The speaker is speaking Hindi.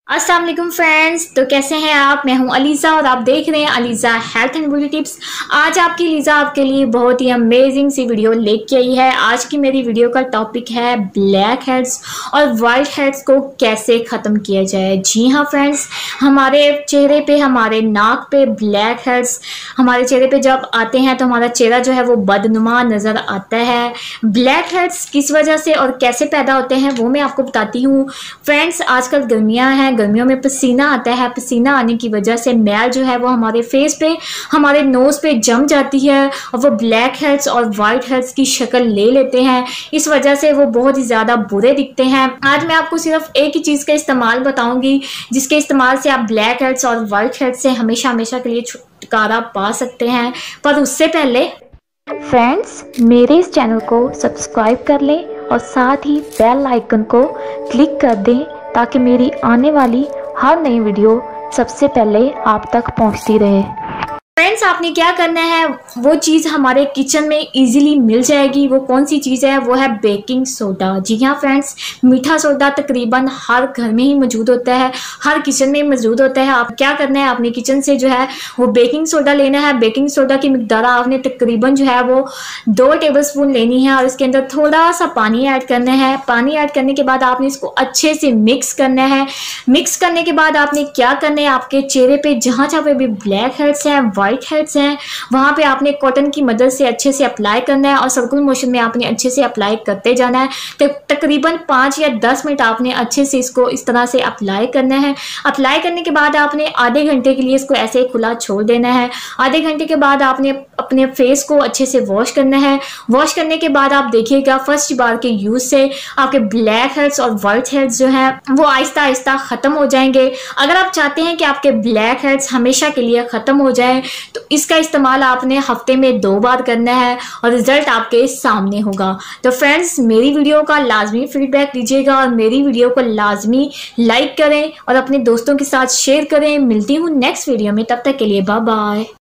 अस्सलाम वालेकुम फ्रेंड्स। तो कैसे हैं आप? मैं हूं अलीज़ा और आप देख रहे हैं Aliza health and beauty tips. आज आपकी अलीज़ा आपके लिए बहुत ही अमेजिंग सी वीडियो लेके आई है। आज की मेरी वीडियो का टॉपिक है ब्लैक हेड्स और वाइट हेड्स को कैसे ख़त्म किया जाए। जी हाँ फ्रेंड्स, हमारे चेहरे पे, हमारे नाक पे ब्लैक हेड्स हमारे चेहरे पे जब आते हैं तो हमारा चेहरा जो है वो बदनुमा नज़र आता है। ब्लैक हेड्स किस वजह से और कैसे पैदा होते हैं वो मैं आपको बताती हूँ। फ्रेंड्स, आजकल गर्मियाँ हैं, गर्मियों में पसीना आता है। पसीना आने की वजह से मैल जो है वो हमारे फेस पे, हमारे नोज़ पे जम जाती है और वो ब्लैक हेड्स और वाइट हेड्स की शक्ल ले लेते हैं। इस वजह से वो बहुत ही ज़्यादा बुरे दिखते हैं। आज मैं आपको सिर्फ एक ही चीज़ का इस्तेमाल बताऊंगी जिसके इस्तेमाल से आप ब्लैक हेड्स और वाइट हेड्स से हमेशा हमेशा के लिए छुटकारा पा सकते हैं। पर उससे पहले फ्रेंड्स, मेरे इस चैनल को सब्सक्राइब कर लें और साथ ही बेल आइकन को क्लिक कर दें ताकि मेरी आने वाली हर नई वीडियो सबसे पहले आप तक पहुंचती रहे। फ्रेंड्स, आपने क्या करना है, वो चीज़ हमारे किचन में इजीली मिल जाएगी। वो कौन सी चीज़ है? वो है बेकिंग सोडा। जी हाँ फ्रेंड्स, मीठा सोडा तकरीबन हर घर में ही मौजूद होता है, हर किचन में मौजूद होता है। आप क्या करना है, अपने किचन से जो है वो बेकिंग सोडा लेना है। बेकिंग सोडा की मिकदार आपने तकरीबन जो है वो 2 टेबलस्पून लेनी है और इसके अंदर थोड़ा सा पानी ऐड करना है। पानी ऐड करने के बाद आपने इसको अच्छे से मिक्स करना है। मिक्स करने के बाद आपने क्या करना है, आपके चेहरे पे जहाँ जहाँ पे भी ब्लैक हेड्स हैं, वाइट हेड्स हैं, वहां पे आपने कॉटन की मदद से अच्छे से अप्लाई करना है और सर्कुलर मोशन में आपने अच्छे से अप्लाई करते जाना है। तो तकरीबन 5 या 10 मिनट आपने अच्छे से इसको इस तरह से अप्लाई करना है। अप्लाई करने के बाद आपने आधे घंटे के लिए इसको ऐसे खुला छोड़ देना है। आधे घंटे के बाद आपने अपने फेस को अच्छे से वॉश करना है। वॉश करने के बाद आप देखिएगा फर्स्ट बार के यूज से आपके ब्लैक हेड्स और वाइट हेड्स जो हैं वो आहिस्ता आहिस्ता खत्म हो जाएंगे। अगर आप चाहते हैं कि आपके ब्लैक हेड्स हमेशा के लिए खत्म हो जाए तो इसका इस्तेमाल आपने हफ्ते में 2 बार करना है और रिजल्ट आपके सामने होगा। तो फ्रेंड्स, मेरी वीडियो का लाजमी फीडबैक दीजिएगा और मेरी वीडियो को लाजमी लाइक करें और अपने दोस्तों के साथ शेयर करें। मिलती हूँ नेक्स्ट वीडियो में, तब तक के लिए बाय बाय।